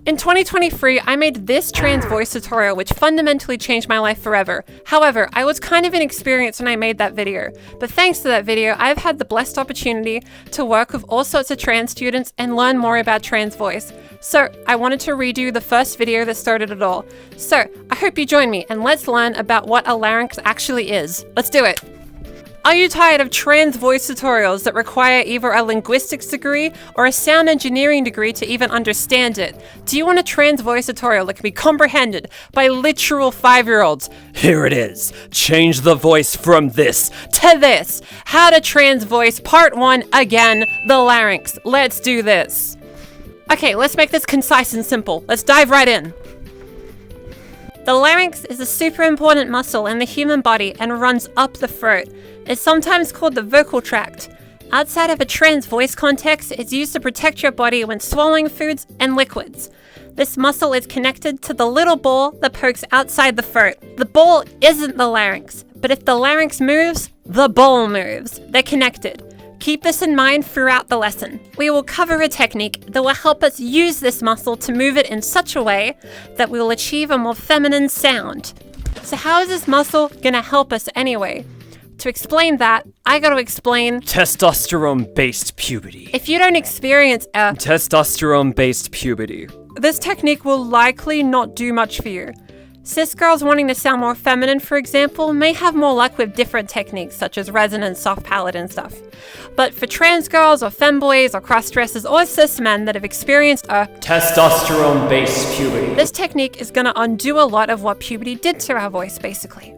In 2023, I made this trans voice tutorial, which fundamentally changed my life forever. However, I was kind of inexperienced when I made that video, but thanks to that video, I've had the blessed opportunity to work with all sorts of trans students and learn more about trans voice. So I wanted to redo the first video that started it all. So I hope you join me and let's learn about what a larynx actually is. Let's do it. Are you tired of trans voice tutorials that require either a linguistics degree or a sound engineering degree to even understand it? Do you want a trans voice tutorial that can be comprehended by literal 5-year-olds? Here it is. Change the voice from this to this. How to trans voice part 1 again, the larynx. Let's do this. Okay, let's make this concise and simple. Let's dive right in. The larynx is a super important muscle in the human body and runs up the throat. It's sometimes called the vocal tract. Outside of a trans voice context, it's used to protect your body when swallowing foods and liquids. This muscle is connected to the little ball that pokes outside the throat. The ball isn't the larynx, but if the larynx moves, the ball moves. They're connected. Keep this in mind throughout the lesson. We will cover a technique that will help us use this muscle to move it in such a way that we will achieve a more feminine sound. So how is this muscle gonna help us anyway? To explain that, I gotta explain testosterone-based puberty. If you don't experience a testosterone-based puberty, this technique will likely not do much for you. Cis girls wanting to sound more feminine, for example, may have more luck with different techniques such as resonance, soft palate, and stuff. But for trans girls or femboys or crossdressers or cis men that have experienced a testosterone-based puberty, this technique is gonna undo a lot of what puberty did to our voice, basically.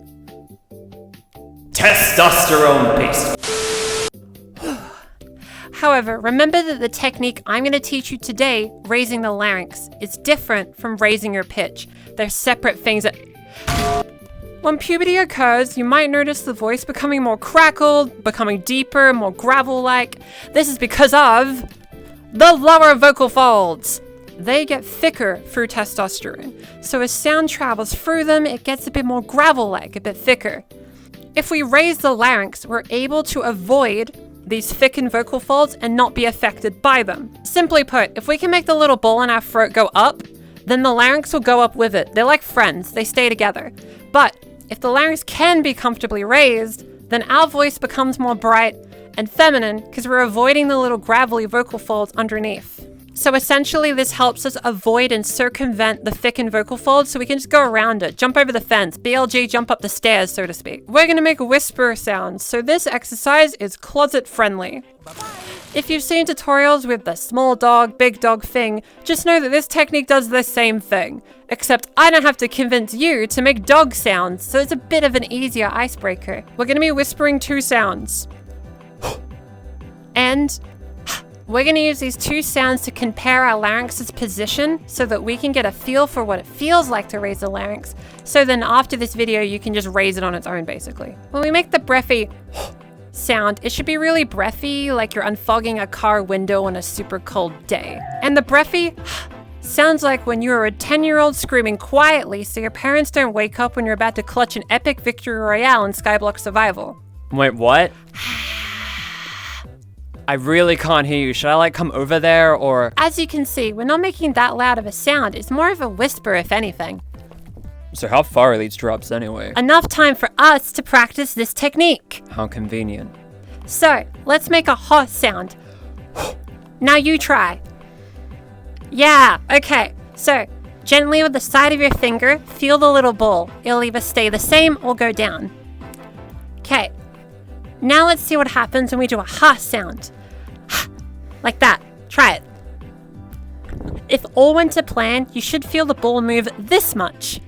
Testosterone-based. However, remember that the technique I'm going to teach you today, raising the larynx, is different from raising your pitch. They're separate things. When puberty occurs, you might notice the voice becoming more crackled, becoming deeper, more gravel-like. This is because of the lower vocal folds. They get thicker through testosterone. So as sound travels through them, it gets a bit more gravel-like, a bit thicker. If we raise the larynx, we're able to avoid these thickened vocal folds and not be affected by them. Simply put, if we can make the little ball in our throat go up, then the larynx will go up with it. They're like friends, they stay together. But if the larynx can be comfortably raised, then our voice becomes more bright and feminine because we're avoiding the little gravelly vocal folds underneath. So essentially this helps us avoid and circumvent the thickened vocal folds so we can just go around it, jump over the fence, BLG jump up the stairs, so to speak. We're gonna make whisper sounds, so this exercise is closet friendly. If you've seen tutorials with the small dog, big dog thing, just know that this technique does the same thing, except I don't have to convince you to make dog sounds, so it's a bit of an easier icebreaker. We're gonna be whispering 2 sounds. And we're going to use these 2 sounds to compare our larynx's position so that we can get a feel for what it feels like to raise the larynx. So then after this video, you can just raise it on its own, basically. When we make the breathy sound, it should be really breathy, like you're unfogging a car window on a super cold day. And the breathy sounds like when you're a 10-year-old screaming quietly so your parents don't wake up when you're about to clutch an epic victory royale in Skyblock Survival. Wait, what? I really can't hear you. Should I come over there or? As you can see, we're not making that loud of a sound. It's more of a whisper, if anything. So how far are these drops anyway? Enough time for us to practice this technique. How convenient. So let's make a ha sound. Now you try. Yeah, okay. So gently with the side of your finger, feel the little ball. It'll either stay the same or go down. Okay. Now let's see what happens when we do a ha sound. Like that. Try it. If all went to plan, you should feel the ball move this much.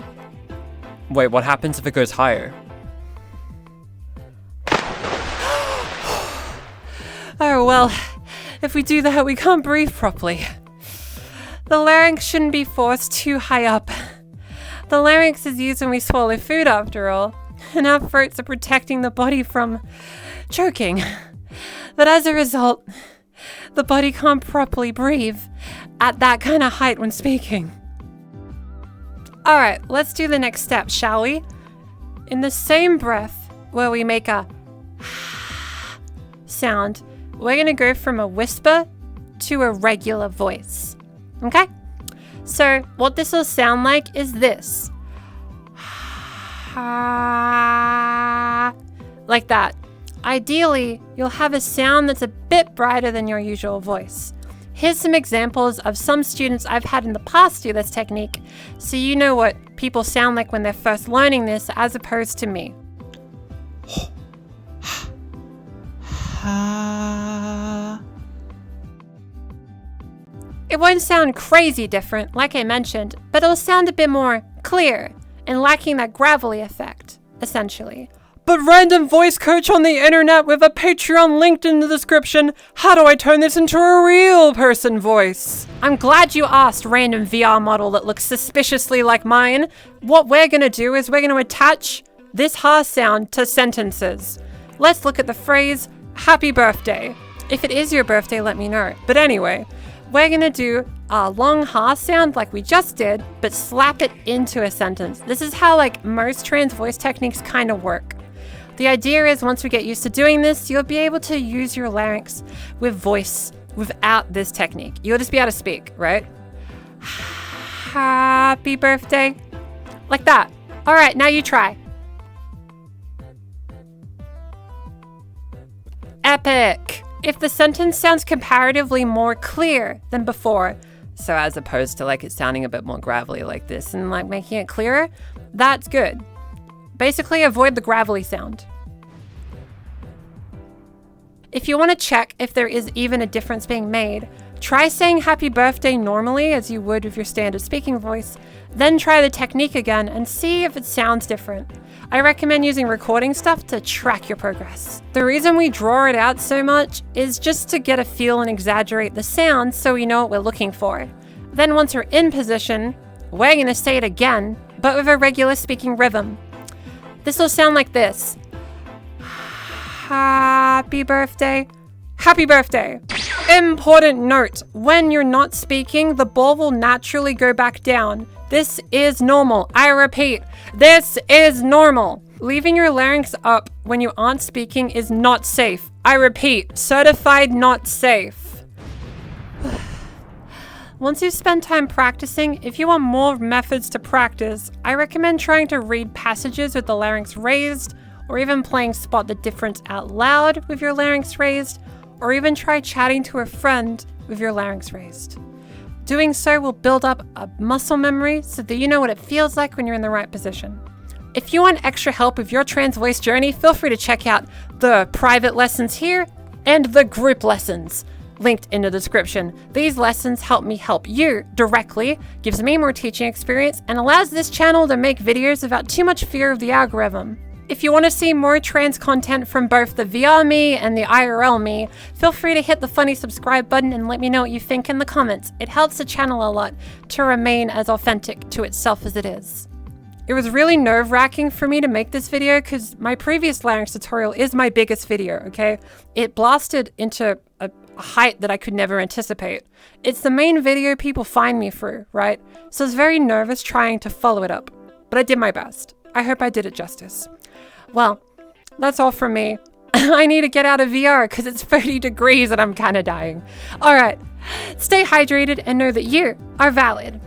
Wait, what happens if it goes higher? Oh, well, if we do that, we can't breathe properly. The larynx shouldn't be forced too high up. The larynx is used when we swallow food, after all, and our throats are protecting the body from choking. But as a result, the body can't properly breathe at that kind of height when speaking. Alright, let's do the next step, shall we? In the same breath where we make a sound, we're going to go from a whisper to a regular voice. Okay? So what this will sound like is this. Like that. Ideally, you'll have a sound that's a bit brighter than your usual voice. Here's some examples of some students I've had in the past do this technique, so you know what people sound like when they're first learning this as opposed to me. It won't sound crazy different, like I mentioned, but it'll sound a bit more clear and lacking that gravelly effect, essentially. But random voice coach on the internet with a Patreon linked in the description. How do I turn this into a real person voice? I'm glad you asked, random VR model that looks suspiciously like mine. What we're gonna do is we're gonna attach this ha sound to sentences. Let's look at the phrase, happy birthday. If it is your birthday, let me know. But anyway, we're gonna do a long ha sound like we just did, but slap it into a sentence. This is how like most trans voice techniques kind of work. The idea is once we get used to doing this, you'll be able to use your larynx with voice without this technique. You'll just be able to speak, right? Happy birthday. Like that. All right, now you try. Epic. If the sentence sounds comparatively more clear than before, so as opposed to like it sounding a bit more gravelly like this and like making it clearer, that's good. Basically, avoid the gravelly sound. If you want to check if there is even a difference being made, try saying happy birthday normally as you would with your standard speaking voice, then try the technique again and see if it sounds different. I recommend using recording stuff to track your progress. The reason we draw it out so much is just to get a feel and exaggerate the sound so we know what we're looking for. Then once we're in position, we're going to say it again, but with a regular speaking rhythm. This will sound like this. Happy birthday. Happy birthday. Important note, when you're not speaking, the ball will naturally go back down. This is normal. I repeat, this is normal. Leaving your larynx up when you aren't speaking is not safe. I repeat, certified not safe. Once you spend time practicing, if you want more methods to practice, I recommend trying to read passages with the larynx raised, or even playing Spot the Difference out loud with your larynx raised, or even try chatting to a friend with your larynx raised. Doing so will build up a muscle memory so that you know what it feels like when you're in the right position. If you want extra help with your trans voice journey, feel free to check out the private lessons here and the group lessons linked in the description. These lessons help me help you directly, gives me more teaching experience, and allows this channel to make videos without too much fear of the algorithm. If you want to see more trans content from both the VR me and the IRL me, feel free to hit the funny subscribe button and let me know what you think in the comments. It helps the channel a lot to remain as authentic to itself as it is. It was really nerve-wracking for me to make this video because my previous larynx tutorial is my biggest video, okay? It blasted into a height that I could never anticipate. It's the main video people find me through, right? So I was very nervous trying to follow it up, but I did my best. I hope I did it justice. Well, that's all from me. I need to get out of VR because it's 30 degrees and I'm kind of dying. All right, stay hydrated and know that you are valid.